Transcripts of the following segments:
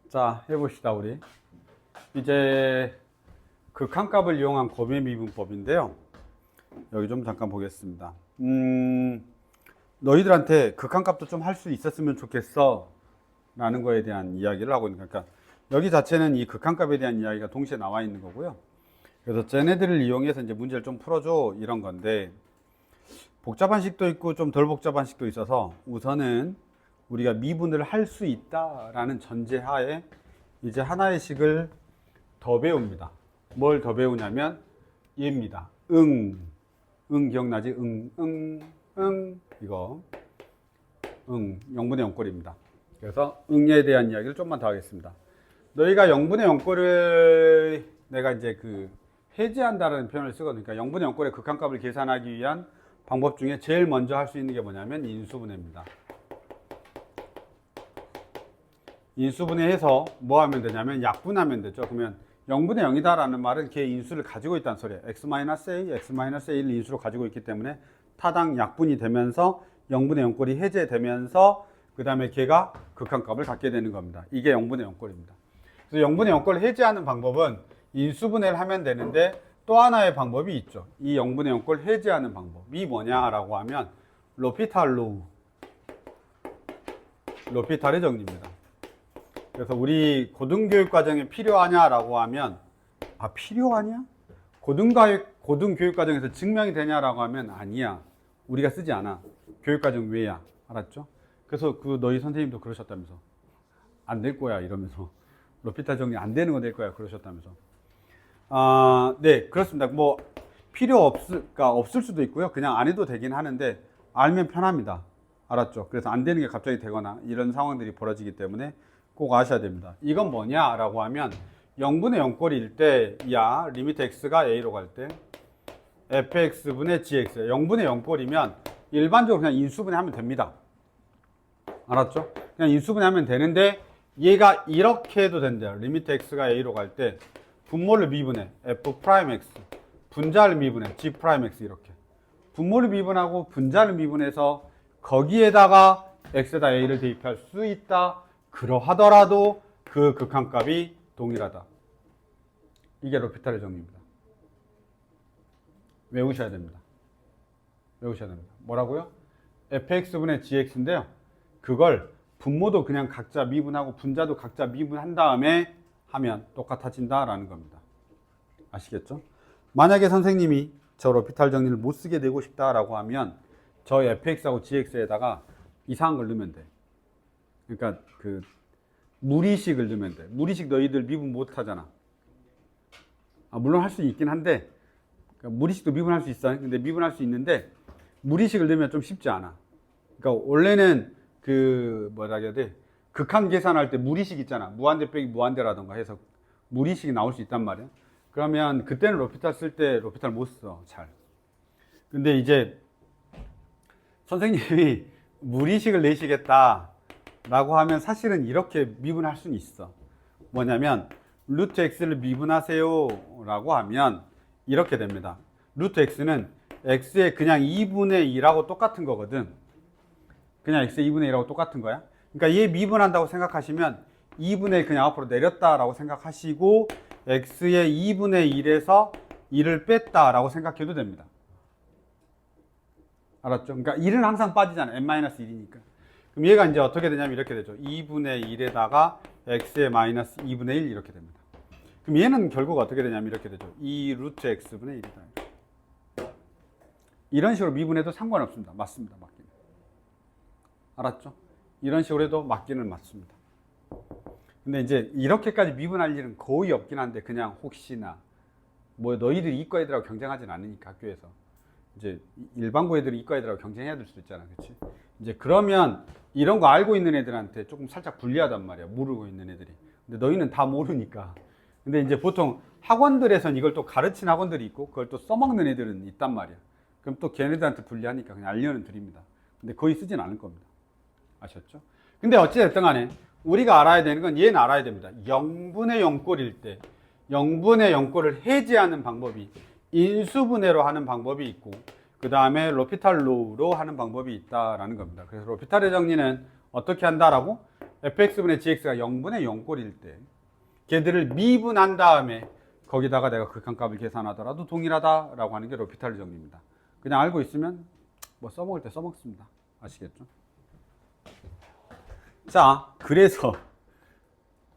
자, 해봅시다, 우리. 이제 극한값을 이용한 곱의 미분법인데요. 여기 좀 잠깐 보겠습니다. 너희들한테 극한값도 좀 할 수 있었으면 좋겠어 라는 거에 대한 이야기를 하고 있는 거니까, 그러니까 여기 자체는 이 극한값에 대한 이야기가 동시에 나와 있는 거고요. 그래서 쟤네들을 이용해서 이제 문제를 좀 풀어줘 이런 건데, 복잡한 식도 있고 좀 덜 복잡한 식도 있어서 우선은 우리가 미분을 할 수 있다라는 전제하에 이제 하나의 식을 더 배웁니다. 뭘 더 배우냐면 얘입니다. 응 기억나지? 이거 0분의 0꼴입니다. 그래서 응에 대한 이야기를 좀만 더 하겠습니다. 너희가 0분의 0꼴을 내가 이제 해제한다라는 표현을 쓰거든요. 그러니까 0분의 0꼴의 극한값을 계산하기 위한 방법 중에 제일 먼저 할 수 있는 게 뭐냐면 인수분해입니다. 인수분해해서 뭐 하면 되냐면 약분하면 되죠. 그러면 0분의 0이다라는 말은 걔 인수를 가지고 있다는 소리예요. x-a, x-a를 인수로 가지고 있기 때문에 타당 약분이 되면서 0분의 0꼴이 해제되면서 그 다음에 걔가 극한값을 갖게 되는 겁니다. 이게 0분의 0꼴입니다. 그래서 0분의 0꼴을 해제하는 방법은 인수분해를 하면 되는데 또 하나의 방법이 있죠. 이 0분의 0꼴 해제하는 방법이 뭐냐라고 하면 로피탈 로피탈의 정리입니다. 그래서 우리 고등교육 과정에 필요하냐라고 하면 필요하냐? 고등교육 과정에서 증명이 되냐라고 하면 아니야. 우리가 쓰지 않아. 교육과정 외야. 알았죠? 그래서 너희 선생님도 그러셨다면서 안 될 거야 이러면서 로피탈 정리 안 되는 거 될 거야 그러셨다면서. 네, 그렇습니다. 뭐 없을 수도 있고요. 그냥 안 해도 되긴 하는데 알면 편합니다. 알았죠? 그래서 안 되는 게 갑자기 되거나 이런 상황들이 벌어지기 때문에 꼭 아셔야 됩니다. 이건 뭐냐라고 하면 0분의 0꼴일 때 리미트 x가 a로 갈 때 fx분의 gx 0분의 0꼴이면 일반적으로 그냥 인수분해하면 됩니다. 알았죠? 그냥 인수분해하면 되는데 얘가 이렇게 해도 된대요. 리미트 x가 a로 갈 때 분모를 미분해 f'x 분자를 미분해 g'x 이렇게 분모를 미분하고 분자를 미분해서 거기에다가 x에다 a를 대입할 수 있다. 그러하더라도 그 극한값이 동일하다. 이게 로피탈의 정리입니다. 외우셔야 됩니다. 뭐라고요? fx분의 gx인데요. 그걸 분모도 그냥 각자 미분하고 분자도 각자 미분한 다음에 하면 똑같아진다라는 겁니다. 아시겠죠? 만약에 선생님이 저 로피탈 정리를 못 쓰게 되고 싶다라고 하면 저 fx하고 gx에다가 이상한 걸 넣으면 돼. 그러니까 무리식을 넣으면 돼. 무리식 너희들 미분 못 하잖아. 물론 할 수 있긴 한데 그러니까 무리식도 미분할 수 있어. 근데 미분할 수 있는데 무리식을 넣으면 좀 쉽지 않아. 그러니까 원래는 뭐라 해야 돼? 극한 계산할 때 무리식 있잖아. 무한대 빼기 무한대라던가 해서 무리식이 나올 수 있단 말이야. 그러면 그때는 로피탈 쓸 때 로피탈 못 써. 잘. 근데 이제 선생님이 무리식을 내시겠다 라고 하면 사실은 이렇게 미분할 수는 있어. 뭐냐면 루트 x를 미분하세요 라고 하면 이렇게 됩니다. 루트 x는 x의 그냥 2분의 2라고 똑같은 거거든. 그냥 x의 2분의 2라고 똑같은 거야. 그러니까 얘 미분한다고 생각하시면 2분의 1 그냥 앞으로 내렸다라고 생각하시고 x의 2분의 1에서 1을 뺐다라고 생각해도 됩니다. 알았죠? 그러니까 1은 항상 빠지잖아. n-1이니까. 그럼 얘가 이제 어떻게 되냐면 이렇게 되죠. 2분의 1에다가 x의 마이너스 2분의 1 이렇게 됩니다. 그럼 얘는 결국 어떻게 되냐면 이렇게 되죠. 2 루트 x분의 1이다. 이런 식으로 미분해도 상관없습니다. 맞습니다. 맞기는. 알았죠? 이런 식으로 해도 맞기는 맞습니다. 근데 이제 이렇게까지 미분할 일은 거의 없긴 한데 그냥 혹시나 뭐 너희들이 이과 애들하고 경쟁하진 않으니까 학교에서 이제 일반고 애들이 이과 애들하고 경쟁해야 될 수도 있잖아. 그치? 이제 그러면 이런 거 알고 있는 애들한테 조금 살짝 불리하단 말이야. 모르고 있는 애들이. 근데 너희는 다 모르니까. 근데 이제 보통 학원들에선 이걸 또 가르친 학원들이 있고 그걸 또 써먹는 애들은 있단 말이야. 그럼 또 걔네들한테 불리하니까 그냥 알려는 드립니다. 근데 거의 쓰진 않을 겁니다. 아셨죠? 근데 어찌됐든 간에 우리가 알아야 되는 건 얘는 알아야 됩니다. 0분의 0꼴일 때 0분의 0꼴을 해제하는 방법이 인수분해로 하는 방법이 있고 그 다음에 로피탈 로우로 하는 방법이 있다라는 겁니다. 그래서 로피탈의 정리는 어떻게 한다라고? fx분의 gx가 0분의 0꼴일 때 걔들을 미분한 다음에 거기다가 내가 극한값을 계산하더라도 동일하다라고 하는 게 로피탈 정리입니다. 그냥 알고 있으면 뭐 써먹을 때 써먹습니다. 아시겠죠? 자, 그래서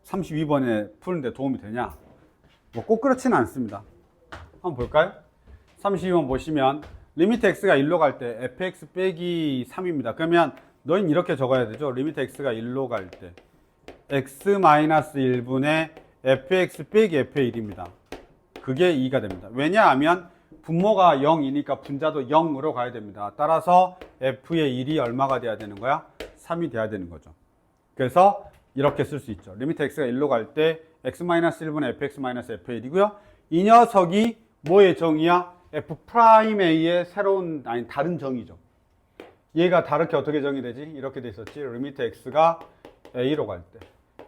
32번에 푸는데 도움이 되냐? 뭐 꼭 그렇지는 않습니다. 한번 볼까요? 32번 보시면 리미트 x가 1로 갈 때 fx 빼기 3입니다. 그러면 너희는 이렇게 적어야 되죠. 리미트 x가 1로 갈 때 x-1분의 fx 빼기 f의 1입니다. 그게 2가 됩니다. 왜냐하면 분모가 0이니까 분자도 0으로 가야 됩니다. 따라서 f의 1이 얼마가 돼야 되는 거야? 3이 돼야 되는 거죠. 그래서 이렇게 쓸 수 있죠. 리미트 x가 1로 갈 때 x-1분의 fx-f의 1이고요. 이 녀석이 뭐의 정의야? f'A의 새로운, 아니 다른 정의죠. 얘가 다르게 어떻게 정의되지? 이렇게 돼 있었지. 리미트 x가 a로 갈 때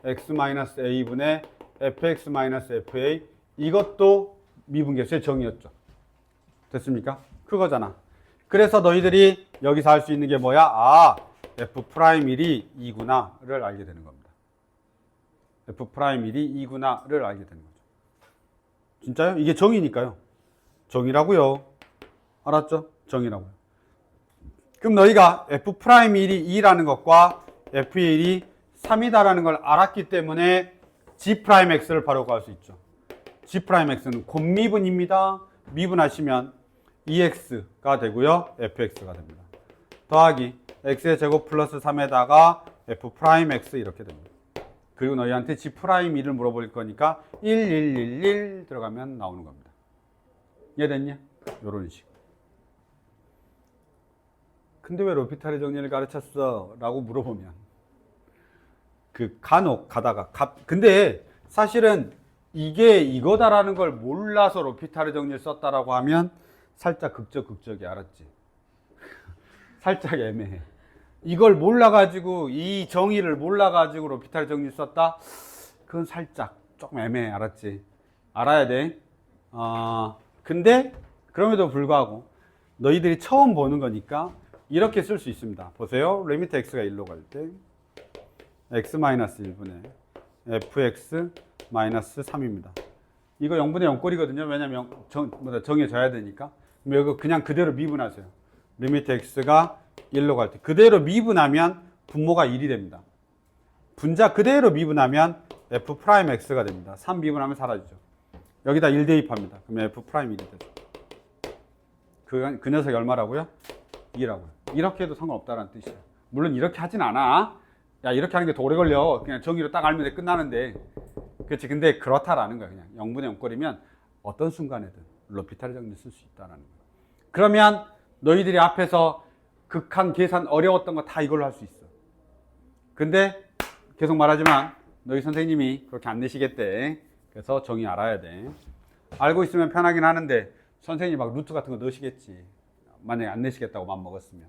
x-a분의 fx-fa, 이것도 미분계수의 정의였죠. 됐습니까? 그거잖아. 그래서 너희들이 여기서 할 수 있는 게 뭐야? 아, f'1이 2구나를 알게 되는 겁니다. f'1이 2구나를 알게 되는 거죠. 진짜요? 이게 정의니까요. 정의라고요. 알았죠? 정의라고요. 그럼 너희가 f'1이 2라는 것과 f의 1이 3이다라는 걸 알았기 때문에 g'x를 바로 구할 수 있죠. g'x는 곱미분입니다. 미분하시면 2x가 되고요. fx가 됩니다. 더하기 x의 제곱 플러스 3에다가 f'x 이렇게 됩니다. 그리고 너희한테 g'를 물어볼 거니까 1111 들어가면 나오는 겁니다. 이해됐냐? 요런 식. 근데 왜 로피탈의 정리를 가르쳤어? 라고 물어보면 간혹 가다가 근데 사실은 이게 이거다라는 걸 몰라서 로피탈의 정리를 썼다라고 하면 살짝 극적이 알았지? 살짝 애매해. 이걸 몰라가지고 이 정의를 몰라가지고 로피탈의 정리를 썼다? 그건 살짝 조금 애매해. 알았지? 알아야 돼. 근데 그럼에도 불구하고 너희들이 처음 보는 거니까 이렇게 쓸 수 있습니다. 보세요. 리미트 x가 1로 갈 때 x-1분의 fx-3입니다. 이거 0분의 0꼴이거든요. 왜냐면 정해져야 되니까. 그럼 이거 그냥 그대로 미분하세요. 리미트 x가 1로 갈 때 그대로 미분하면 분모가 1이 됩니다. 분자 그대로 미분하면 f'x가 됩니다. 3 미분하면 사라지죠. 여기다 1 대입합니다. 그러면 f'1이 되죠. 그 녀석이 얼마라고요? 2라고요. 이렇게 해도 상관없다는 뜻이에요. 물론 이렇게 하진 않아. 야, 이렇게 하는 게 더 오래 걸려. 그냥 정의로 딱 알면 끝나는데. 그렇지. 근데 그렇다라는 거야. 그냥 0분의 0꼴이면 어떤 순간에든 로피탈의 정리를 쓸 수 있다라는 거야. 그러면 너희들이 앞에서 극한 계산 어려웠던 거 다 이걸로 할 수 있어. 근데 계속 말하지만 너희 선생님이 그렇게 안 내시겠대. 그래서 정의 알아야 돼. 알고 있으면 편하긴 하는데 선생님이 막 루트 같은 거 넣으시겠지. 만약에 안 내시겠다고 맘 먹었으면.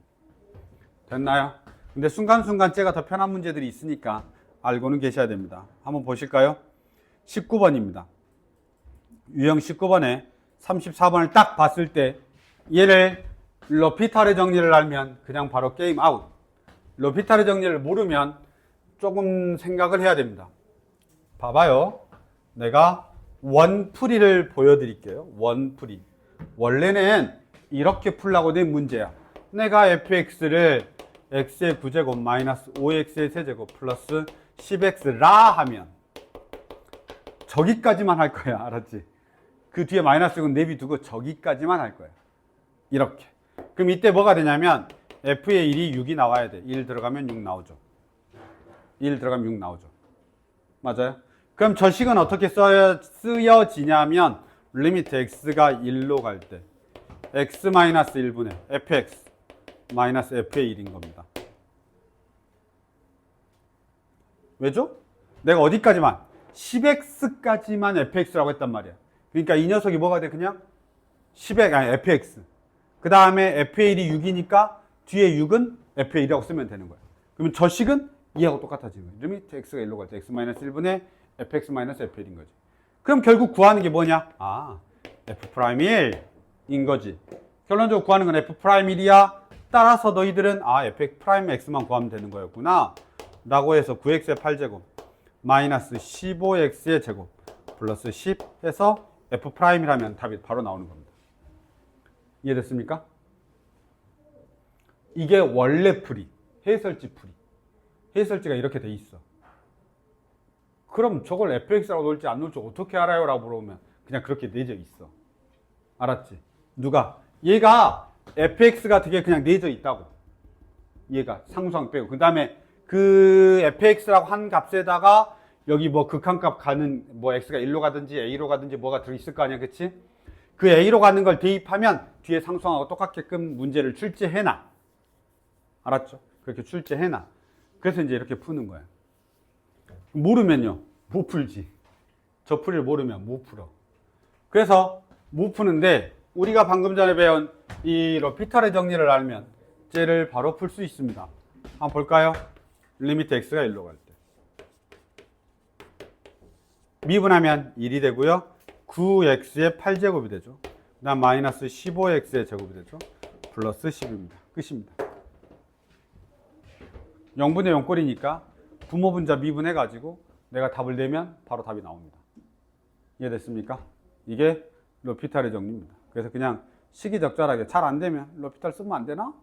됐나요? 근데 순간순간 째가 더 편한 문제들이 있으니까 알고는 계셔야 됩니다. 한번 보실까요? 19번입니다. 유형 19번에 34번을 딱 봤을 때 얘를 로피탈의 정리를 알면 그냥 바로 게임 아웃. 로피탈의 정리를 모르면 조금 생각을 해야 됩니다. 봐봐요. 내가 원풀이를 보여드릴게요. 원풀이. 원래는 이렇게 풀라고 된 문제야. 내가 fx를 x의 9제곱 마이너스 5x의 세제곱 플러스 10x라 하면 저기까지만 할 거야. 알았지? 그 뒤에 마이너스 6은 내비두고 저기까지만 할 거야. 이렇게. 그럼 이때 뭐가 되냐면 f의 1이 6이 나와야 돼. 1 들어가면 6 나오죠. 1 들어가면 6 나오죠. 맞아요? 그럼 저 식은 어떻게 쓰여지냐면 리미트 x가 1로 갈 때 x-1분의 fx 마이너스 f의 1인 겁니다. 왜죠? 내가 어디까지만? 10x까지만 fx라고 했단 말이야. 그러니까 이 녀석이 뭐가 돼? 그냥 10x, 아니 fx. 그 다음에 f의 1이 6이니까 뒤에 6은 f의 1이라고 쓰면 되는 거야. 그러면 저 식은 2하고 똑같아지는 거야. 리미트 x가 1로 갈 때 x-1분의 fx-f의1인 거지. 그럼 결국 구하는 게 뭐냐? 아, f'1인 거지. 결론적으로 구하는 건 f'1이야. 따라서 너희들은 아, f'x만 구하면 되는 거였구나. 라고 해서 9x의 8제곱 마이너스 15x의 제곱 플러스 10 해서 f'이라면 답이 바로 나오는 겁니다. 이해됐습니까? 이게 원래 풀이, 해설지 풀이. 해설지가 이렇게 돼 있어. 그럼 저걸 fx라고 놓을지 안 놓을지 어떻게 알아요? 라고 물어보면 그냥 그렇게 내져 있어. 알았지? 누가? 얘가 fx가 되게 그냥 내져 있다고. 얘가 상수항 빼고. 그 다음에 그 fx라고 한 값에다가 여기 뭐 극한값 가는 뭐 x가 1로 가든지 a로 가든지 뭐가 들어있을 거 아니야. 그치? 그 a로 가는 걸 대입하면 뒤에 상수항하고 똑같게끔 문제를 출제해놔. 알았죠? 그렇게 출제해놔. 그래서 이제 이렇게 푸는 거야. 모르면요, 못 풀지. 저 풀이를 모르면 못 풀어. 그래서 못 푸는데, 우리가 방금 전에 배운 이 로피탈의 정리를 알면 쟤를 바로 풀 수 있습니다. 한번 볼까요? 리미트 x가 1로 갈 때. 미분하면 1이 되고요. 9x의 8제곱이 되죠. 그 다음 마이너스 15x의 제곱이 되죠. 플러스 10입니다. 끝입니다. 0분의 0꼴이니까 부모분자 미분해가지고 내가 답을 내면 바로 답이 나옵니다. 이해됐습니까? 이게 로피탈의 정리입니다. 그래서 그냥 시기적절하게 잘 안 되면 로피탈 쓰면 안 되나?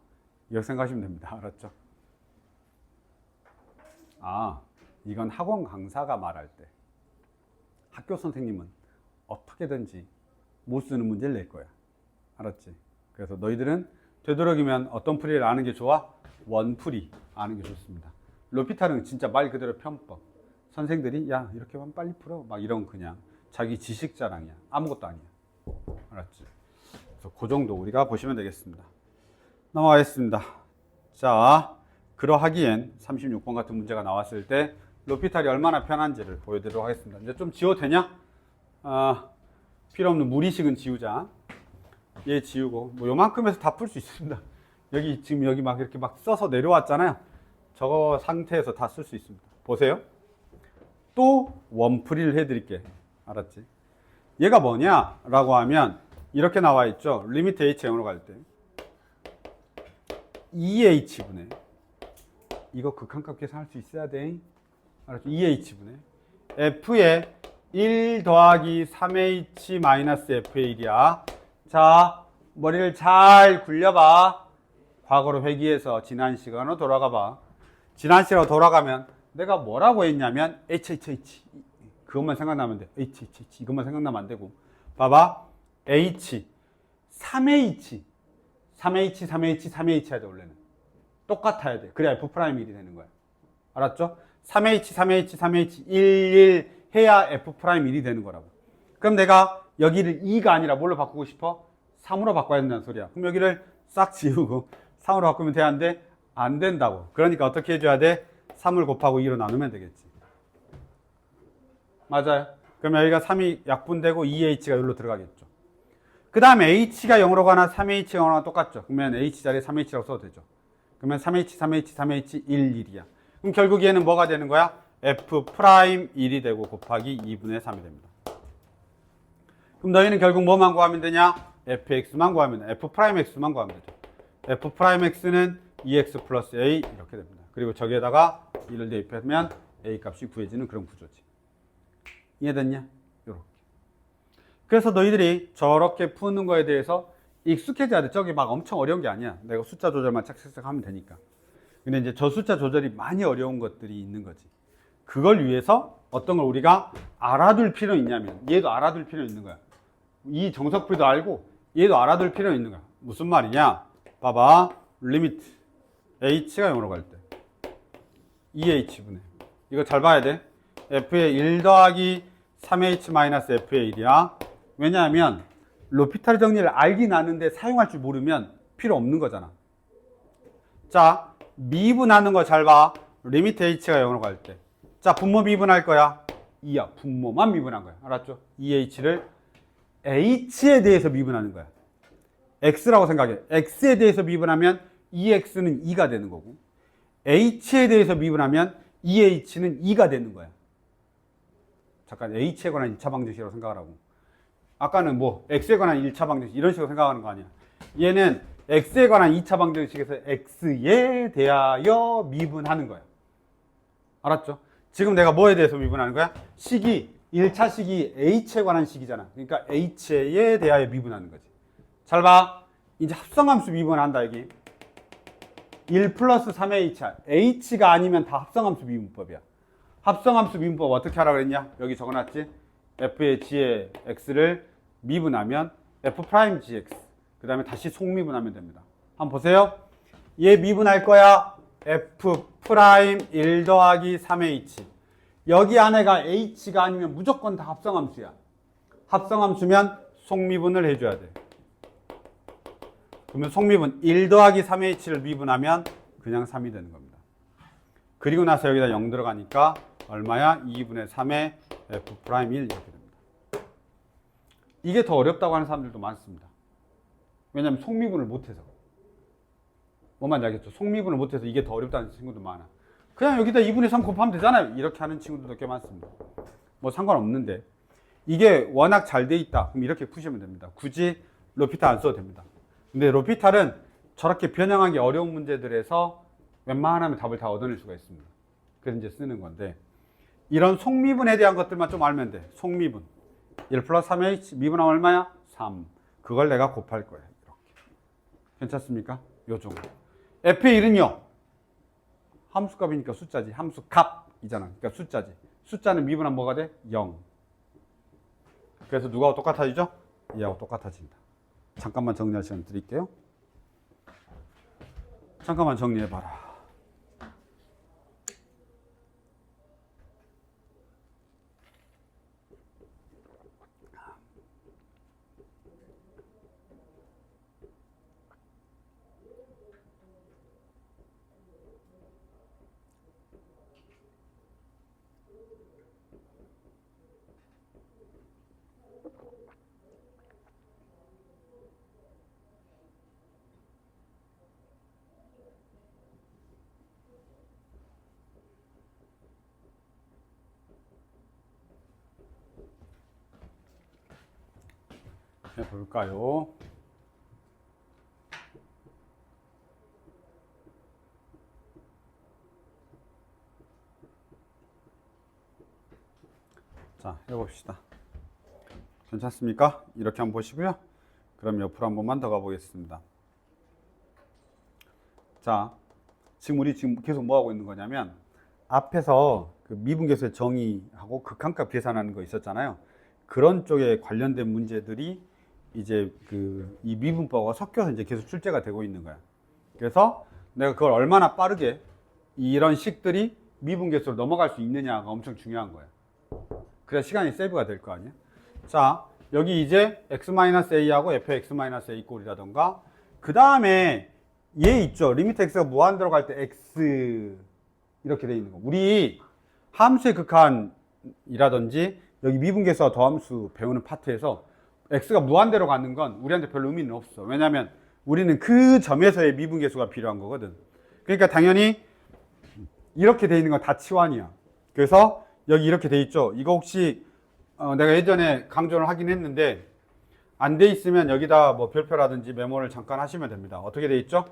이렇게 생각하시면 됩니다. 알았죠? 아, 이건 학원 강사가 말할 때 학교 선생님은 어떻게든지 못 쓰는 문제를 낼 거야. 알았지? 그래서 너희들은 되도록이면 어떤 풀이를 아는 게 좋아? 원풀이 아는 게 좋습니다. 로피탈은 진짜 말 그대로 편법. 선생들이 야 이렇게 하면 빨리 풀어 막 이런 그냥 자기 지식 자랑이야. 아무것도 아니야. 알았지? 그래서 그 정도 우리가 보시면 되겠습니다. 넘어가겠습니다. 자, 그러하기엔 36번 같은 문제가 나왔을 때 로피탈이 얼마나 편한지를 보여드리도록 하겠습니다. 이제 좀 지워도 되냐? 필요 없는 무리식은 지우자. 얘 지우고 뭐 요만큼에서 다 풀 수 있습니다. 여기 지금 여기 막 이렇게 막 써서 내려왔잖아요. 저거 상태에서 다 쓸 수 있습니다. 보세요. 또 원풀이를 해드릴게. 알았지? 얘가 뭐냐? 라고 하면 이렇게 나와 있죠. 리미트 h 0으로 갈 때 2h분의 이거 극한값 계산할 수 있어야 돼. 알았죠? 2h분의 f의 1 더하기 3h 마이너스 f의 1이야. 자, 머리를 잘 굴려봐. 과거로 회귀해서 지난 시간으로 돌아가 봐. 지난 시간으로 돌아가면 내가 뭐라고 했냐면 HHH 그것만 생각나면 돼. HHH 이것만 생각나면 안 되고 봐봐. H 3H 3H 3H 3H 해야 돼. 원래는 똑같아야 돼. 그래야 F'1이 되는 거야. 알았죠? 3H 3H 3H 11 해야 F'1이 되는 거라고. 그럼 내가 여기를 2가 아니라 뭘로 바꾸고 싶어? 3으로 바꿔야 된다는 소리야. 그럼 여기를 싹 지우고 3으로 바꾸면 돼? 안 돼? 안 된다고. 그러니까 어떻게 해줘야 돼? 3을 곱하고 2로 나누면 되겠지. 맞아요. 그러면 여기가 3이 약분되고 2h가 여기로 들어가겠죠. 그 다음에 h가 0으로 가나 3h가 0으로 가나 똑같죠. 그러면 h 자리에 3h라고 써도 되죠. 그러면 3h, 3h, 3h, 1, 1이야. 그럼 결국 얘는 뭐가 되는 거야? f'1이 되고 곱하기 2분의 3이 됩니다. 그럼 너희는 결국 뭐만 구하면 되냐? fx만 구하면 돼. f'x만 구하면 되죠. f'x는 2x 플러스 a 이렇게 됩니다. 그리고 저기에다가 1을 대입하면 a 값이 구해지는 그런 구조지. 이해됐냐? 요렇게. 그래서 너희들이 저렇게 푸는 거에 대해서 익숙해져야 돼. 저기 막 엄청 어려운 게 아니야. 내가 숫자 조절만 착착착 하면 되니까. 근데 이제 저 숫자 조절이 많이 어려운 것들이 있는 거지. 그걸 위해서 어떤 걸 우리가 알아둘 필요는 있냐면 얘도 알아둘 필요는 있는 거야. 이 정석풀이도 알고 얘도 알아둘 필요는 있는 거야. 무슨 말이냐? 봐봐. 리미트 h가 0으로 갈 때 2h분의 이거 잘 봐야 돼. f의 1 더하기 3h 마이너스 f의 1이야. 왜냐하면 로피탈 정리를 알긴 아는데 사용할 줄 모르면 필요 없는 거잖아. 자, 미분하는 거 잘 봐. 리미트 h가 0으로 갈 때. 자, 분모 미분할 거야. 2야. 분모만 미분한 거야. 알았죠? 2h를 h에 대해서 미분하는 거야. x라고 생각해. x에 대해서 미분하면 2x는 2가 되는 거고 h에 대해서 미분하면 2h는 2가 되는 거야. 잠깐 h에 관한 2차 방정식이라고 생각을 하고 아까는 뭐 x에 관한 1차 방정식 이런 식으로 생각하는 거 아니야. 얘는 x에 관한 2차 방정식에서 x에 대하여 미분하는 거야. 알았죠? 지금 내가 뭐에 대해서 미분하는 거야? 식이 1차 식이 h에 관한 식이잖아. 그러니까 h에 대하여 미분하는 거지. 잘 봐. 이제 합성함수 미분한다 여기. 1 플러스 3의 h가 아니면 다 합성함수 미분법이야. 합성함수 미분법 어떻게 하라 그랬냐? 여기 적어놨지? f의 g의 x를 미분하면 f 프라임 gx. 그 다음에 다시 속미분하면 됩니다. 한번 보세요. 얘 미분할 거야. f 프라임 1 더하기 3h. 여기 안에가 h가 아니면 무조건 다 합성함수야. 합성함수면 속미분을 해줘야 돼. 그러면 속미분 1 더하기 3h를 미분하면 그냥 3이 되는 겁니다. 그리고 나서 여기다 0 들어가니까 얼마야? 2분의 3의 f 프라임 1 이렇게 됩니다. 이게 더 어렵다고 하는 사람들도 많습니다. 왜냐하면 속미분을 못해서. 뭔 말인지 알겠죠? 속미분을 못해서 이게 더 어렵다는 친구도 많아. 그냥 여기다 2분의 3 곱하면 되잖아요. 이렇게 하는 친구들도 꽤 많습니다. 뭐 상관없는데 이게 워낙 잘 돼 있다. 그럼 이렇게 푸시면 됩니다. 굳이 로피탈 안 써도 됩니다. 근데 로피탈은 저렇게 변형하기 어려운 문제들에서 웬만하면 답을 다 얻어낼 수가 있습니다. 그래서 이제 쓰는 건데 이런 속미분에 대한 것들만 좀 알면 돼. 속미분 1 플러스 3h 미분하면 얼마야? 3. 그걸 내가 곱할 거야. 이렇게. 괜찮습니까? 요 정도. f의 1은요. 함수값이니까 숫자지. 함수값이잖아. 그러니까 숫자지. 숫자는 미분하면 뭐가 돼? 0. 그래서 누가하고 똑같아지죠? 얘하고 똑같아진다. 잠깐만 정리할 시간 드릴게요. 잠깐만 정리해봐라. 해볼까요? 자, 해봅시다. 괜찮습니까? 이렇게 한번 보시고요. 그럼 옆으로 한 번만 더 가보겠습니다. 자, 지금 우리 계속 뭐 하고 있는 거냐면 앞에서 그 미분계수의 정의하고 극한값 계산하는 거 있었잖아요. 그런 쪽에 관련된 문제들이 이제 이 미분법과 섞여서 이제 계속 출제가 되고 있는 거야. 그래서 내가 그걸 얼마나 빠르게 이런 식들이 미분계수로 넘어갈 수 있느냐가 엄청 중요한 거야. 그래야 시간이 세이브가 될 거 아니야. 자, 여기 이제 x-a하고 fx-a 꼴이라던가 그 다음에 얘 있죠. 리미트 x가 무한대로 갈 때 x 이렇게 돼 있는 거. 우리 함수의 극한이라든지 여기 미분계수와 더함수 배우는 파트에서 x가 무한대로 가는 건 우리한테 별로 의미는 없어. 왜냐하면 우리는 그 점에서의 미분계수가 필요한 거거든. 그러니까 당연히 이렇게 돼 있는 건 다 치환이야. 그래서 여기 이렇게 돼 있죠. 이거 혹시 내가 예전에 강조를 하긴 했는데 안 돼 있으면 여기다 뭐 별표라든지 메모를 잠깐 하시면 됩니다. 어떻게 돼 있죠?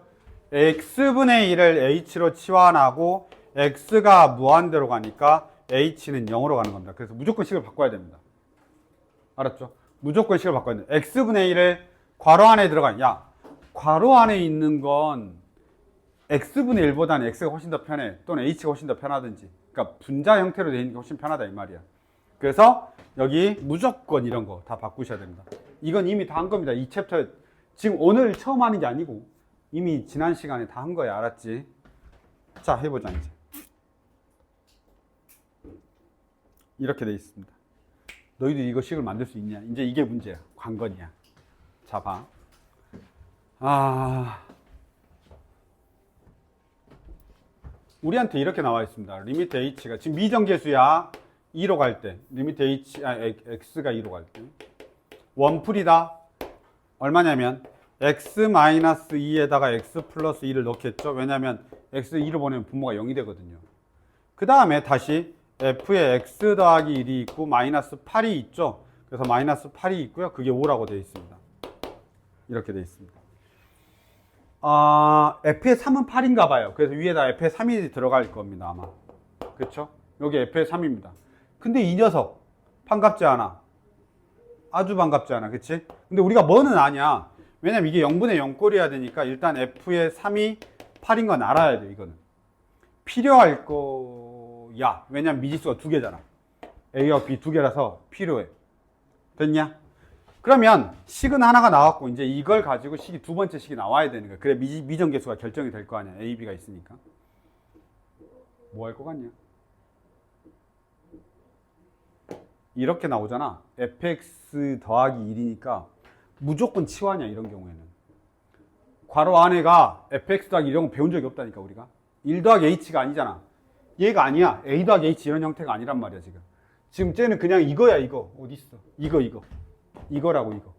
x분의 1을 h로 치환하고 x가 무한대로 가니까 h는 0으로 가는 겁니다. 그래서 무조건 식을 바꿔야 됩니다. 알았죠? 무조건 식을 바꿔야 돼. x분의 1을 괄호 안에 들어간, 야, 괄호 안에 있는 건 x분의 1보다는 x가 훨씬 더 편해. 또는 h가 훨씬 더 편하든지. 그러니까 분자 형태로 되어 있는 게 훨씬 편하다 이 말이야. 그래서 여기 무조건 이런 거 다 바꾸셔야 됩니다. 이건 이미 다 한 겁니다. 이 챕터 지금 오늘 처음 하는 게 아니고 이미 지난 시간에 다 한 거야. 알았지? 자, 해보자 이제. 이렇게 돼 있습니다. 너희도 이거 식을 만들 수 있냐? 이제 이게 문제야. 관건이야. 자, 봐. 우리한테 이렇게 나와 있습니다. 리미트 h가 지금 미정계수야. 2로 갈 때. 리미트 x가 2로 갈 때. 원풀이다. 얼마냐면 x-2에다가 x 플러스 2를 넣겠죠. 왜냐하면 x 2로 보내면 분모가 0이 되거든요. 그 다음에 다시 f에 x 더하기 1이 있고 마이너스 8이 있죠. 그래서 마이너스 8이 있고요. 그게 5라고 되어 있습니다. 이렇게 되어 있습니다. f의 3은 8인가 봐요. 그래서 위에다 f의 3이 들어갈 겁니다. 아마. 그쵸? 여기 f의 3입니다. 근데 이 녀석 반갑지 않아. 아주 반갑지 않아. 그치? 근데 우리가 뭐는 아냐. 왜냐면 이게 0분의 0꼴이어야 되니까 일단 f의 3이 8인 건 알아야 돼. 이거는 필요할 거야. 왜냐면 미지수가 두 개잖아. A와 B 두 개라서 필요해. 됐냐? 그러면 식은 하나가 나왔고 이제 이걸 가지고 식이 두 번째 식이 나와야 되는 거야. 그래 미정계수가 결정이 될 거 아니야. A, B가 있으니까. 뭐 할 거 같냐? 이렇게 나오잖아. fx 더하기 1이니까 무조건 치환이야. 이런 경우에는 괄호 안에가 fx 더하기 이런 거 배운 적이 없다니까. 우리가 1 더하기 h가 아니잖아. 얘가 아니야. a 더하기 h 이런 형태가 아니란 말이야. 지금 쟤는 그냥 이거야. 이거 어디 있어? 이거라고. 이거.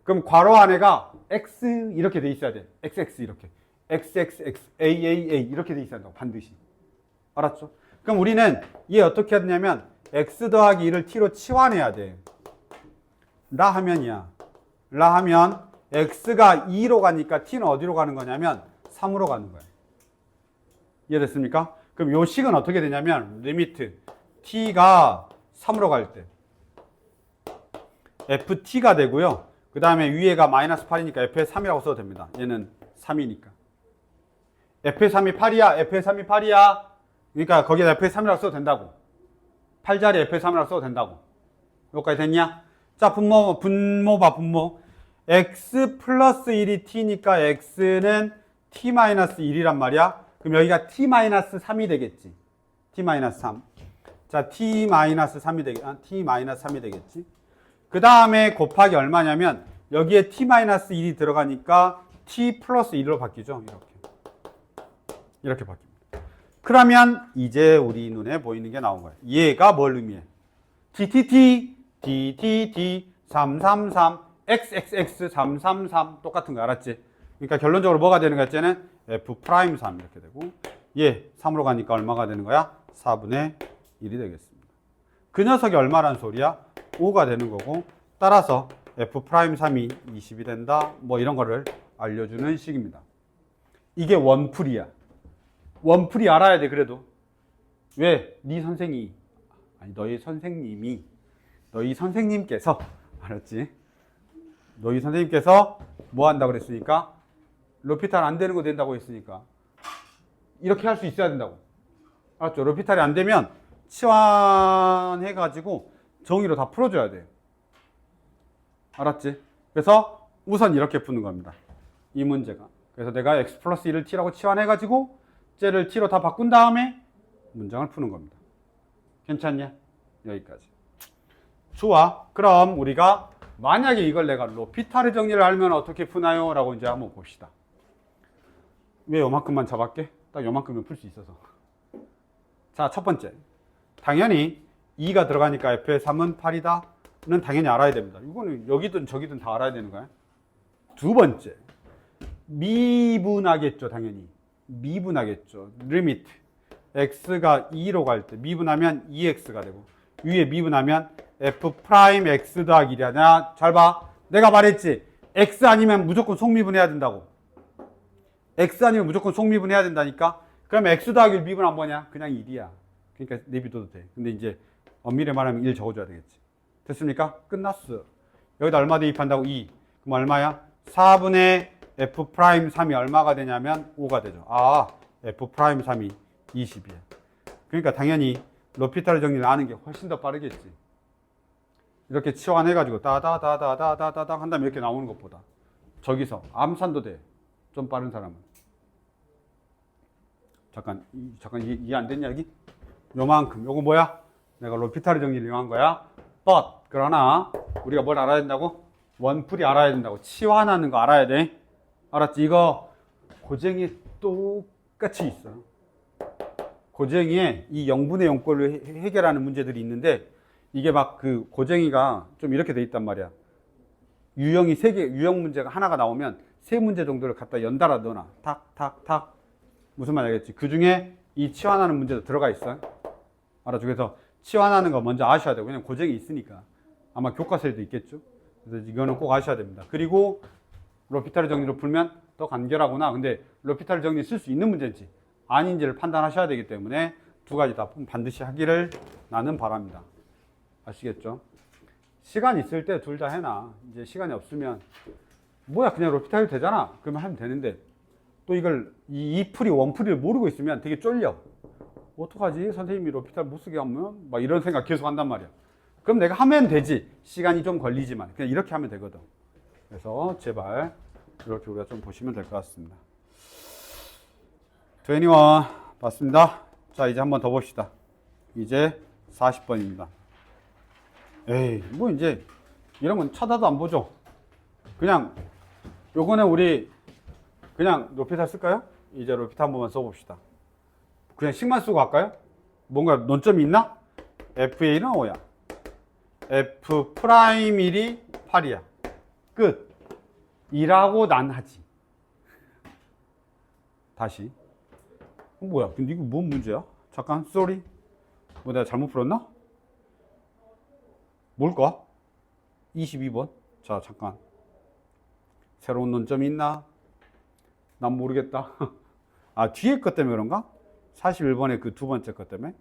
그럼 괄호 안에가 x 이렇게 돼 있어야 돼. xx 이렇게 xxx aaa 이렇게 돼 있어야 된다고. 반드시. 알았죠? 그럼 우리는 얘 어떻게 해야 되냐면 x 더하기 1을 t로 치환해야 돼. 라 하면이야. 라 하면 x가 2로 가니까 t는 어디로 가는 거냐면 3으로 가는 거야. 이해됐습니까? 그럼 요 식은 어떻게 되냐면 리미트 t가 3으로 갈 때 ft가 되고요. 그 다음에 위에가 마이너스 8이니까 f의 3이라고 써도 됩니다. 얘는 3이니까. f의 3이 8이야. f의 3이 8이야. 그러니까 거기에 f의 3이라고 써도 된다고. 8자리 f의 3이라고 써도 된다고. 여기까지 됐냐? 자, 분모 봐, 분모. x 플러스 1이 t니까 x는 t 마이너스 1이란 말이야. 그럼 여기가 t 마이너스 3이 되겠지. t 마이너스 3. 자, t 마이너스 3이 되겠지. 그 다음에 곱하기 얼마냐면 여기에 t 마이너스 1이 들어가니까 t 플러스 1로 바뀌죠. 이렇게 바뀝니다. 그러면 이제 우리 눈에 보이는 게 나온 거야. 얘가 뭘 의미해? ttt, ttt, 333, xxx, 333 똑같은 거 알았지? 그러니까 결론적으로 뭐가 되는 거야? 쟤는 f'3 이렇게 되고 얘 3으로 가니까 얼마가 되는 거야? 4분의 1이 되겠습니다. 그 녀석이 얼마란 소리야? 5가 되는 거고 따라서 f'3이 20이 된다. 뭐 이런 거를 알려주는 식입니다. 이게 원풀이야. 원풀이 알아야 돼. 그래도 왜? 네 선생이 아니 너희 선생님이 너희 선생님께서 알았지? 너희 선생님께서 뭐 한다고 그랬으니까 로피탈 안 되는 거 된다고 했으니까 이렇게 할 수 있어야 된다고. 알았죠? 로피탈이 안 되면 치환해 가지고 정의로 다 풀어줘야 돼. 알았지? 그래서 우선 이렇게 푸는 겁니다. 이 문제가. 그래서 내가 x 플러스 1을 t라고 치환해 가지고 쟤를 t로 다 바꾼 다음에 문장을 푸는 겁니다. 괜찮냐? 여기까지. 좋아. 그럼 우리가 만약에 이걸 내가 로피탈의 정리를 알면 어떻게 푸나요? 라고 이제 한번 봅시다. 왜 요만큼만 잡았게? 딱 요만큼은 풀 수 있어서. 자, 첫 번째. 당연히 2가 들어가니까 f의 3은 8이다는 당연히 알아야 됩니다. 이거는 여기든 저기든 다 알아야 되는 거야. 두 번째. 미분하겠죠, 당연히. 미분하겠죠. 리미트. x가 2로 갈 때 미분하면 2x가 되고 위에 미분하면 f'(x 더하기 1이야. 잘 봐. 내가 말했지. x 아니면 무조건 속미분해야 된다고. x 아니면 무조건 속미분해야 된다니까. 그러면 x 더하기 1 미분하면 뭐냐? 그냥 1이야. 그러니까 내비둬도 돼. 근데 이제 엄밀히 말하면 1 적어줘야 되겠지. 됐습니까? 끝났어. 여기다 얼마 대입한다고? 2. 그럼 얼마야? 4분의 f'3이 얼마가 되냐면 5가 되죠. 아, f'3이 20이야. 그러니까 당연히 로피탈의 정리를 아는 게 훨씬 더 빠르겠지. 이렇게 치환해가지고 따다다다다다다다 한 다음에 이렇게 나오는 것보다 저기서 암산도 돼. 좀 빠른 사람은. 잠깐 이해 안 됐냐 여기? 요만큼. 요거 뭐야? 내가 로피탈의 정리를 이용한 거야. but 그러나 우리가 뭘 알아야 된다고? 원풀이 알아야 된다고. 치환하는 거 알아야 돼. 알았지? 이거 고쟁이에 똑같이 있어. 고쟁이에 이 0분의 0꼴을 해결하는 문제들이 있는데 이게 막 그 고쟁이가 좀 이렇게 돼 있단 말이야. 유형이 3개, 유형 문제가 하나가 나오면 3문제 정도를 갖다 연달아 넣어놔. 탁. 무슨 말 알겠지? 그 중에 이 치환하는 문제도 들어가 있어. 알았죠? 그래서 치환하는 거 먼저 아셔야 되고, 왜냐면 고쟁이 있으니까. 아마 교과서에도 있겠죠? 그래서 이거는 꼭 아셔야 됩니다. 그리고 로피탈의 정리로 풀면 더 간결하구나. 근데 로피탈의 정리 쓸 수 있는 문제인지 아닌지를 판단하셔야 되기 때문에 두 가지 다 반드시 하기를 나는 바랍니다. 아시겠죠? 시간 있을 때 둘 다 해놔. 이제 시간이 없으면 뭐야 그냥 로피탈 되잖아. 그러면 하면 되는데 또 이걸 이 풀이 원풀이를 모르고 있으면 되게 쫄려. 어떡하지? 선생님이 로피탈 못 쓰게 하면 막 이런 생각 계속 한단 말이야. 그럼 내가 하면 되지. 시간이 좀 걸리지만 그냥 이렇게 하면 되거든. 그래서 제발 이렇게 우리가 좀 보시면 될 것 같습니다. 21 봤습니다. 자, 이제 한번 더 봅시다. 이제 40번입니다. 에이, 뭐 이제 이런 건 쳐다도 안 보죠. 그냥 요거는 우리 그냥 로피탈 쓸까요? 이제 로피탈 한 번만 써봅시다. 그냥 식만 쓰고 할까요? 뭔가 논점이 있나? FA는 5야. F 프라임 1이 8이야. 끝. 이라고 난 하지. 다시. 뭐야? 근데 이거 뭔 문제야? 잠깐, 쏘리. 뭐 내가 잘못 풀었나? 뭘까? 22번. 자, 잠깐. 새로운 논점이 있나? 난 모르겠다. 아, 뒤에 것 때문에 그런가? 41번의 그 두 번째 것 때문에?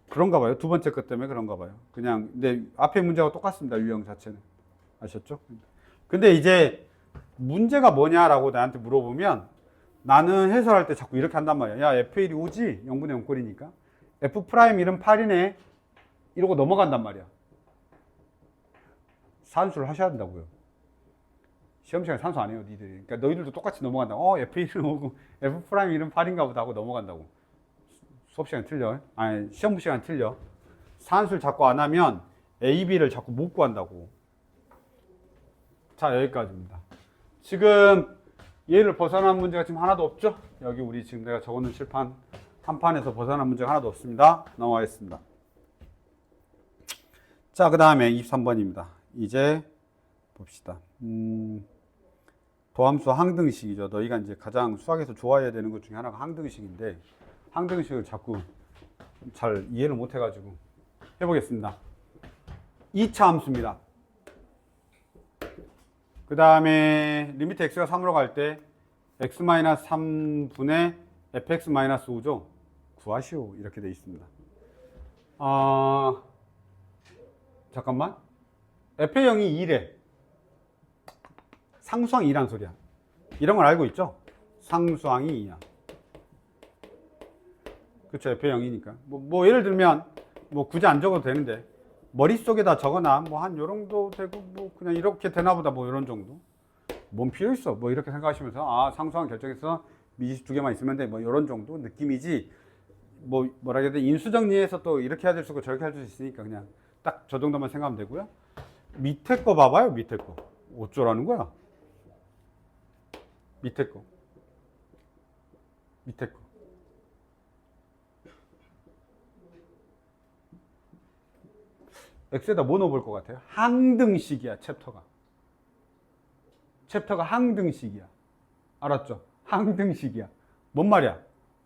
그런가 봐요. 두 번째 것 때문에 그런가 봐요. 그냥, 근데 앞에 문제가 똑같습니다. 유형 자체는. 아셨죠? 근데 이제 문제가 뭐냐라고 나한테 물어보면 나는 해설할 때 자꾸 이렇게 한단 말이야. 야, F1이 5지? 0분의 0꼴이니까. F 프라임 1은 8이네. 이러고 넘어간단 말이야. 산수를 하셔야 된다고요. 시험 시간에 산수 안 해요, 니들이. 그러니까 너희들도 똑같이 넘어간다고. F1은 5고 F 프라임 1은 8인가 보다 하고 넘어간다고. 수업 시간 틀려. 아니, 시험 시간 틀려. 산수를 자꾸 안 하면 A, B를 자꾸 못 구한다고. 자, 여기까지입니다. 지금 얘를 벗어난 문제가 지금 하나도 없죠? 여기 우리 지금 내가 적어놓은 칠판 한 판에서 벗어난 문제가 하나도 없습니다. 넘어가겠습니다. 자, 그 다음에 23번입니다. 이제 봅시다. 도함수 항등식이죠. 너희가 이제 가장 수학에서 좋아해야 되는 것 중에 하나가 항등식인데 항등식을 자꾸 잘 이해를 못 해가지고 해보겠습니다. 2차 함수입니다. 그 다음에 리미트 x가 3으로 갈 때 x-3분의 fx-5죠. 구하시오. 이렇게 되어 있습니다. 잠깐만. f의 0이 2래. 상수항이 2란 소리야. 이런 걸 알고 있죠? 상수항이 2야. 그쵸, f의 0이니까. 뭐 예를 들면 뭐 굳이 안 적어도 되는데 머릿속에다 적어놔. 뭐 한 요 정도 되고 뭐 그냥 이렇게 되나 보다 뭐 이런 정도. 뭔 필요 있어. 뭐 이렇게 생각하시면서 아, 상수항 결정해서 미지 두 개만 있으면 돼. 뭐 이런 정도 느낌이지. 뭐라 해야 돼? 인수 정리해서 또 이렇게 해야 될 수 있고 저렇게 할 수 있으니까 그냥 딱 저 정도만 생각하면 되고요. 밑에 거 봐봐요. 밑에 거. 어쩌라는 거야? 밑에 거. 밑에 거. X에다 뭐 넣어볼 것 같아요? 항등식이야, 챕터가. 챕터가 항등식이야. 알았죠? 항등식이야. 뭔 말이야?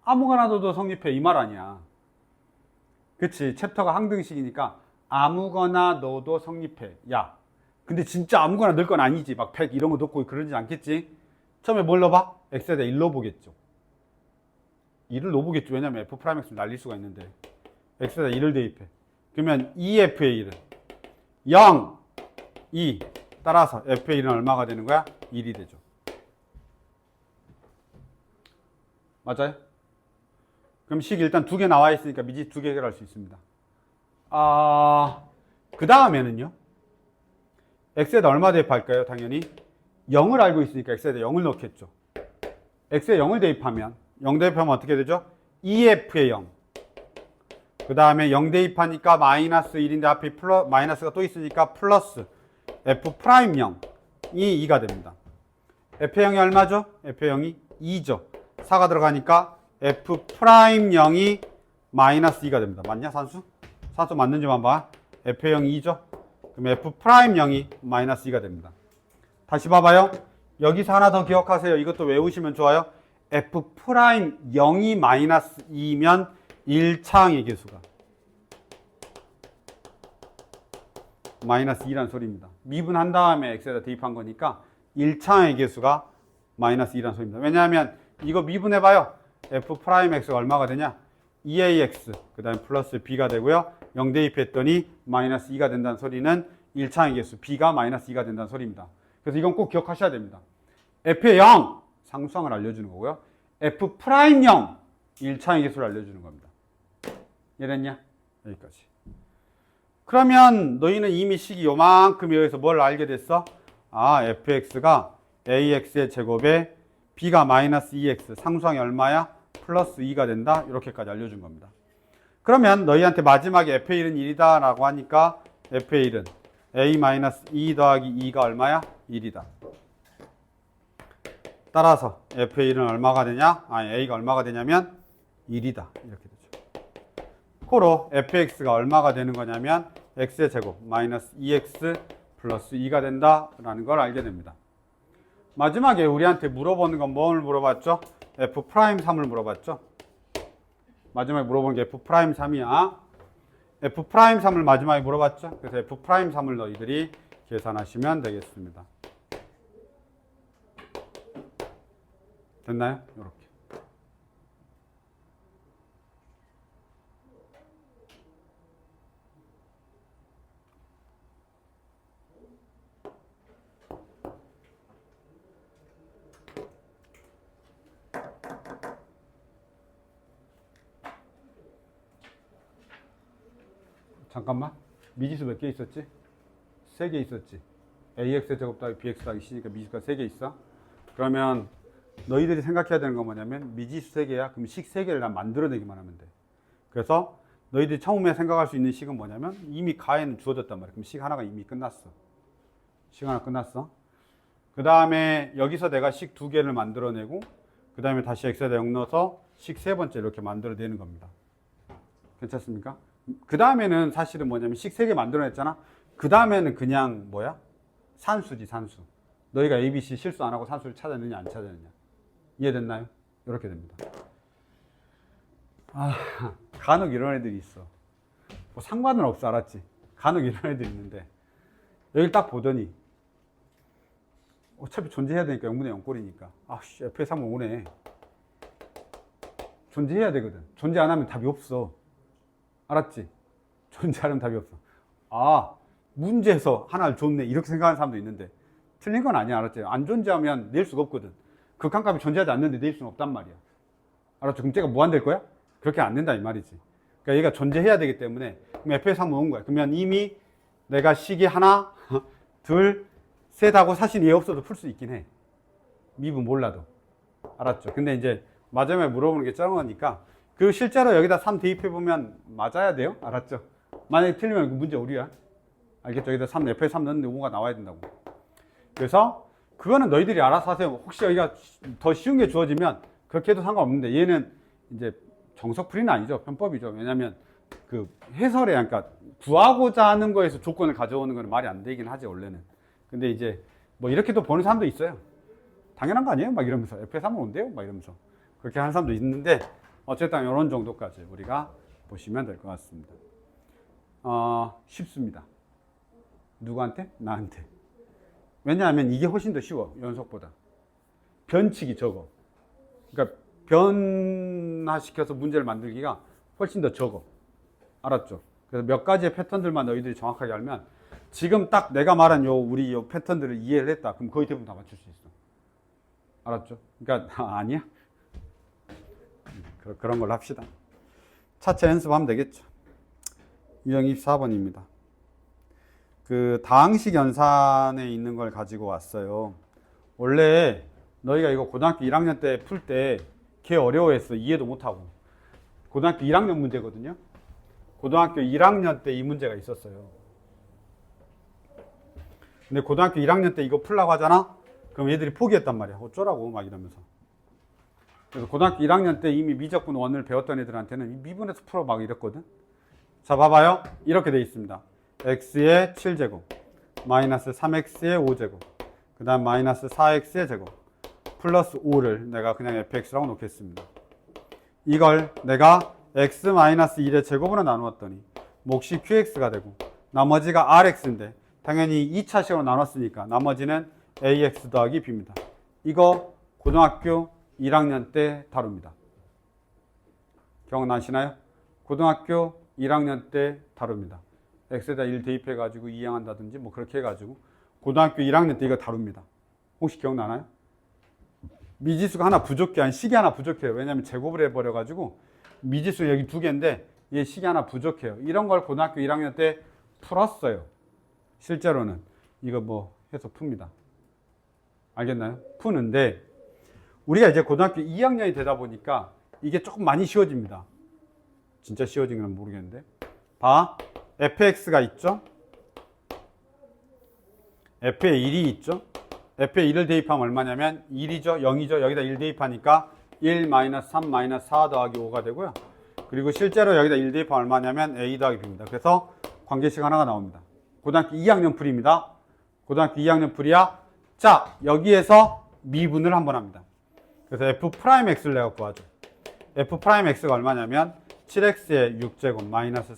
아무거나 넣어도 성립해. 이 말 아니야. 그치? 챕터가 항등식이니까 아무거나 넣어도 성립해. 야, 근데 진짜 아무거나 넣을 건 아니지. 막 100 이런 거 넣고 그러지 않겠지? 처음에 뭘 넣어봐? X에다 1 넣어보겠죠. 2를 넣어보겠죠. 왜냐면 F'X를 날릴 수가 있는데. X에다 2를 대입해. 그러면 2F의 1은 0, 2. 따라서 F의 1은 얼마가 되는 거야? 1이 되죠. 맞아요? 그럼 식 일단 두 개 나와 있으니까 미지 두 개 해결할 수 있습니다. 그 다음에는요. X에다 얼마 대입할까요? 당연히 0을 알고 있으니까 X에다 0을 넣겠죠. X에 0을 대입하면 0 대입하면 어떻게 되죠? 2F의 0. 그 다음에 0 대입하니까 마이너스 1인데 앞에 마이너스가 또 있으니까 플러스 F 프라임 0이 2가 됩니다. F의 0이 얼마죠? F의 0이 2죠. 4가 들어가니까 F 프라임 0이 마이너스 2가 됩니다. 맞냐 산수? 산수 맞는지만 봐. F의 0이 2죠. 그럼 F 프라임 0이 마이너스 2가 됩니다. 다시 봐봐요. 여기서 하나 더 기억하세요. 이것도 외우시면 좋아요. F 프라임 0이 마이너스 2면 1차항의 개수가 마이너스 2란 소리입니다. 미분한 다음에 X에다 대입한 거니까 1차항의 개수가 마이너스 2란 소리입니다. 왜냐하면 이거 미분해봐요. f 프라임 x가 얼마가 되냐? 2ax 그 다음에 플러스 b가 되고요. 0 대입했더니 마이너스 2가 된다는 소리는 1차의 개수 b가 마이너스 2가 된다는 소리입니다. 그래서 이건 꼭 기억하셔야 됩니다. f의 0 상수항을 알려주는 거고요. f 프라임 0 1차의 개수를 알려주는 겁니다. 이해됐냐? 여기까지. 그러면 너희는 이미 식이 요만큼 여기서 뭘 알게 됐어? 아, fx가 ax의 제곱에 b가 마이너스 2x 상수항이 얼마야? 플러스 2가 된다. 이렇게까지 알려준 겁니다. 그러면 너희한테 마지막에 f의 1은 1이다 라고 하니까 f의 1은 a 마이너스 2 더하기 2가 얼마야? 1이다. 따라서 f의 1은 얼마가 되냐? a가 얼마가 되냐면 1이다. 이렇게 되죠. 고로 fx가 얼마가 되는 거냐면 x의 제곱 마이너스 2x 플러스 2가 된다라는 걸 알게 됩니다. 마지막에 우리한테 물어보는 건 뭘 물어봤죠? f 프라임 3을 물어봤죠? 마지막에 물어본 게 f 프라임 3이야. f 프라임 3을 마지막에 물어봤죠? 그래서 f 프라임 3을 너희들이 계산하시면 되겠습니다. 됐나요? 이렇게. 잠깐만. 미지수 몇 개 있었지? 3개 있었지. ax 제곱 더하기 bx 더하기 c니까 미지수가 3개 있어. 그러면 너희들이 생각해야 되는 건 뭐냐면 미지수 3개야. 그럼 식 3개를 난 만들어내기만 하면 돼. 그래서 너희들이 처음에 생각할 수 있는 식은 뭐냐면 이미 가에는 주어졌단 말이야. 그럼 식 하나가 이미 끝났어. 식 하나 끝났어. 그 다음에 여기서 내가 식 2개를 만들어내고 그 다음에 다시 x에다 0 넣어서 식 3번째 이렇게 만들어내는 겁니다. 괜찮습니까? 그 다음에는 사실은 뭐냐면 식 3개 만들어냈잖아. 그 다음에는 그냥 뭐야? 산수지, 산수. 너희가 A, B, C 실수 안 하고 산수를 찾아내느냐 안 찾아내느냐. 이해됐나요? 이렇게 됩니다. 아, 간혹 이런 애들이 있어. 뭐 상관은 없어, 알았지? 간혹 이런 애들이 있는데 여기를 딱 보더니 어차피 존재해야 되니까 0분의 0꼴이니까 아씨 f의 3은 오네. 존재해야 되거든. 존재 안 하면 답이 없어. 알았지? 존재하면 답이 없어. 아, 문제에서 하나를 줬네. 이렇게 생각하는 사람도 있는데 틀린 건 아니야. 알았지? 안 존재하면 낼 수가 없거든. 극한값이 존재하지 않는데 낼 수는 없단 말이야. 알았죠? 그럼 쟤가 무한될 거야? 그렇게 안 된다 이 말이지. 그러니까 얘가 존재해야 되기 때문에 그럼 f의 3은 온 거야. 그러면 이미 내가 식이 하나, 둘, 셋하고 사실 얘 없어도 풀 수 있긴 해. 미분 몰라도. 알았죠? 근데 이제 마지막에 물어보는 게 짱하니까 그리고 실제로 여기다 3 대입해보면 맞아야 돼요. 알았죠? 만약에 틀리면 문제 오류야. 알겠죠? 여기다 3, f에 3 넣는데 5가 나와야 된다고. 그래서 그거는 너희들이 알아서 하세요. 혹시 여기가 더 쉬운 게 주어지면 그렇게 해도 상관없는데 얘는 이제 정석풀이는 아니죠. 편법이죠. 왜냐면 그 해설에 그러니까 구하고자 하는 거에서 조건을 가져오는 건 말이 안 되긴 하지 원래는. 근데 이제 뭐 이렇게도 보는 사람도 있어요. 당연한 거 아니에요? 막 이러면서 f에 3은 온대요? 막 이러면서 그렇게 하는 사람도 있는데 어쨌든 이런 정도까지 우리가 보시면 될 것 같습니다. 쉽습니다. 누구한테? 나한테. 왜냐하면 이게 훨씬 더 쉬워. 연속보다. 변칙이 적어. 그러니까 변화시켜서 문제를 만들기가 훨씬 더 적어. 알았죠? 그래서 몇 가지의 패턴들만 너희들이 정확하게 알면 지금 딱 내가 말한 우리 요 패턴들을 이해를 했다. 그럼 거의 대부분 다 맞출 수 있어. 알았죠? 그러니까 아니야? 그런 걸로 합시다. 차차 연습하면 되겠죠. 유형 24번입니다. 그 다항식 연산에 있는 걸 가지고 왔어요. 원래 너희가 이거 고등학교 1학년 때 풀 때 걔 어려워했어. 이해도 못하고. 고등학교 1학년 문제거든요. 고등학교 1학년 때 이 문제가 있었어요. 근데 고등학교 1학년 때 이거 풀라고 하잖아? 그럼 얘들이 포기했단 말이야. 어쩌라고 막 이러면서. 그래서 고등학교 1학년 때 이미 미적분 1을 배웠던 애들한테는 미분에서 풀어 막 이랬거든. 자, 봐봐요. 이렇게 돼 있습니다. x의 7제곱 마이너스 3x의 5제곱 그 다음 마이너스 4x의 제곱 플러스 5를 내가 그냥 fx라고 놓겠습니다. 이걸 내가 x 마이너스 1의 제곱으로 나누었더니 몫이 qx가 되고 나머지가 rx인데 당연히 2차식으로 나눴으니까 나머지는 ax 더하기 b입니다. 이거 고등학교 1학년 때 다룹니다. 기억나시나요? 고등학교 1학년 때 다룹니다. x에다 1 대입해가지고 이항한다든지 뭐 그렇게 해가지고 고등학교 1학년 때 이거 다룹니다. 혹시 기억나나요? 미지수가 하나 부족해, 식이 하나 부족해요. 왜냐하면 제곱을 해버려가지고 미지수 여기 2개인데 얘 식이 하나 부족해요. 이런 걸 고등학교 1학년 때 풀었어요. 실제로는 이거 뭐 해서 풉니다. 알겠나요? 푸는데 우리가 이제 고등학교 2학년이 되다 보니까 이게 조금 많이 쉬워집니다. 진짜 쉬워진 건 모르겠는데. 봐. fx가 있죠? f에 1이 있죠? f에 1을 대입하면 얼마냐면 1이죠? 0이죠? 여기다 1 대입하니까 1 3 4 더하기 5가 되고요. 그리고 실제로 여기다 1 대입하면 얼마냐면 a 더하기 b입니다. 그래서 관계식 하나가 나옵니다. 고등학교 2학년 풀이입니다. 고등학교 2학년 풀이야. 자, 여기에서 미분을 한번 합니다. 그래서 f'x를 내가 구하죠. f'x가 얼마냐면 7x의 6제곱 마이너스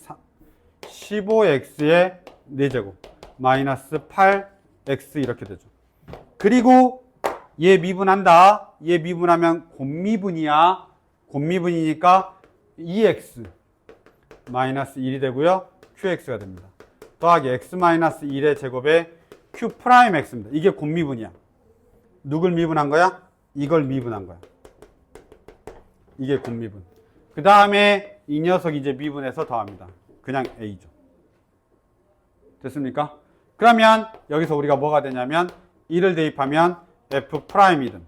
15x의 4제곱 마이너스 8x 이렇게 되죠. 그리고 얘 미분한다. 얘 미분하면 곱미분이야. 곱미분이니까 2x 마이너스 1이 되고요. qx가 됩니다. 더하기 x 마이너스 1의 제곱에 q 프라임 x입니다. 이게 곱미분이야. 누굴 미분한 거야? 이걸 미분한 거야. 이게 곱미분. 그 다음에 이 녀석 이제 미분해서 더합니다. 그냥 a죠. 됐습니까? 그러면 여기서 우리가 뭐가 되냐면 1을 대입하면 f'이든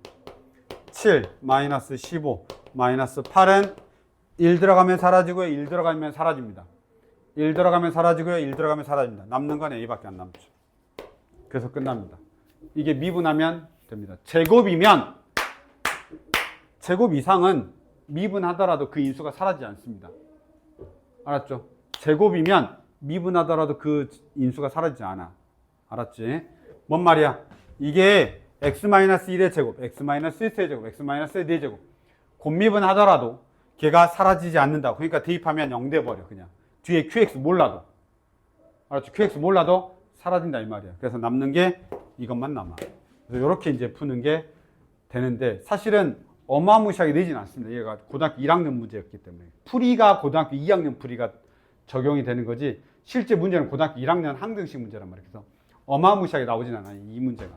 7 마이너스 15 마이너스 8은 1 들어가면 사라지고요. 1 들어가면 사라집니다. 1 들어가면 사라지고요. 1 들어가면 사라집니다. 남는 건 a밖에 안 남죠. 그래서 끝납니다. 이게 미분하면 됩니다. 제곱이면 제곱 이상은 미분하더라도 그 인수가 사라지지 않습니다. 알았죠? 제곱이면 미분하더라도 그 인수가 사라지지 않아. 알았지? 뭔 말이야? 이게 x-1의 제곱, x-1의 제곱, x-의 4제곱 곱미분 하더라도 걔가 사라지지 않는다고. 그러니까 대입하면 0 돼버려. 그냥 뒤에 qx 몰라도. 알았죠? qx 몰라도 사라진다 이 말이야. 그래서 남는 게 이것만 남아. 그래서 이렇게 이제 푸는 게 되는데 사실은 어마무시하게 되지는 않습니다. 얘가 고등학교 1학년 문제였기 때문에. 풀이가 고등학교 2학년 풀이가 적용이 되는 거지 실제 문제는 고등학교 1학년 항등식 문제란 말이에요. 그래서 어마무시하게 나오진 않아요. 이 문제가.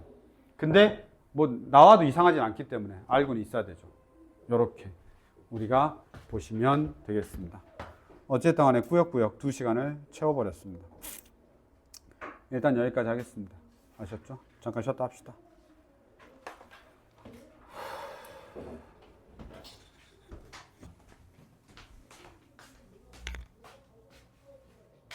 근데 뭐 나와도 이상하진 않기 때문에 알고는 있어야 되죠. 이렇게 우리가 보시면 되겠습니다. 어쨌든 간에 꾸역꾸역 2시간을 채워버렸습니다. 일단 여기까지 하겠습니다. 아셨죠? 잠깐 쉬었다 합시다.